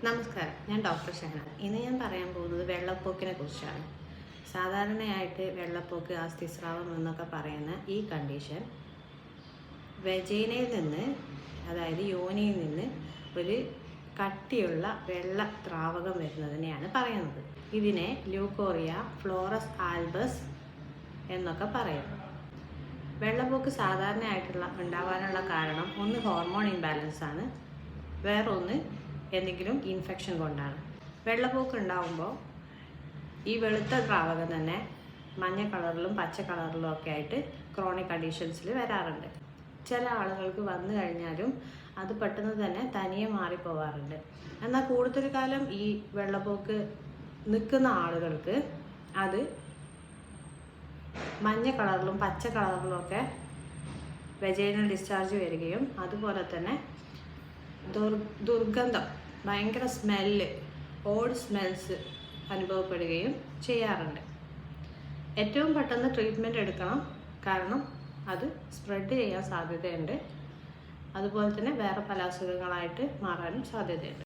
നമസ്കാരം, ഞാൻ ഡോക്ടർ ഷഹന. ഇന്ന് ഞാൻ പറയാൻ പോകുന്നത് വെള്ളപ്പൊക്കിനെ കുറിച്ചാണ്. സാധാരണയായിട്ട് വെള്ളപ്പൊക്ക്, അസ്ഥിസ്രാവം എന്നൊക്കെ പറയുന്ന ഈ കണ്ടീഷൻ വെജൈനയിൽ നിന്ന്, അതായത് യോനിയിൽ നിന്ന് ഒരു കട്ടിയുള്ള വെള്ള ദ്രാവകം വരുന്നതിനെയാണ് പറയുന്നത്. ഇതിനെ ലൂക്കോറിയ ഫ്ലോറസ് ആൽബസ് എന്നൊക്കെ പറയും. വെള്ളപ്പൊക്ക് ഉണ്ടാവാനുള്ള കാരണം ഒന്ന് ഹോർമോൺ ഇംബാലൻസ് ആണ്, വേറൊന്ന് എന്തെങ്കിലും ഇൻഫെക്ഷൻ കൊണ്ടാണ്. വെള്ളപ്പൊക്ക് ഉണ്ടാകുമ്പോൾ ഈ വെളുത്ത ദ്രാവകം തന്നെ മഞ്ഞ കളറിലും പച്ച കളറിലും ഒക്കെ ആയിട്ട് ക്രോണിക് കണ്ടീഷൻസിൽ വരാറുണ്ട്. ചില ആളുകൾക്ക് വന്നു കഴിഞ്ഞാലും അത് പെട്ടെന്ന് തന്നെ തനിയെ മാറിപ്പോവാറുണ്ട്. എന്നാൽ കൂടുതൽ കാലം ഈ വെള്ളപ്പൊക്ക് നിൽക്കുന്ന ആളുകൾക്ക് അത് മഞ്ഞ കളറിലും പച്ച കളറിലും ഒക്കെ വെജൈനൽ ഡിസ്ചാർജ് വരികയും അതുപോലെ തന്നെ ദുർഗന്ധം, ഭയങ്കര സ്മെല്ല്, ഓഡ് സ്മെൽസ് അനുഭവപ്പെടുകയും ചെയ്യാറുണ്ട്. ഏറ്റവും പെട്ടെന്ന് ട്രീറ്റ്മെൻറ്റ് എടുക്കണം, കാരണം അത് സ്പ്രെഡ് ചെയ്യാൻ സാധ്യതയുണ്ട്. അതുപോലെ തന്നെ വേറെ പല അസുഖങ്ങളായിട്ട് മാറാനും സാധ്യതയുണ്ട്.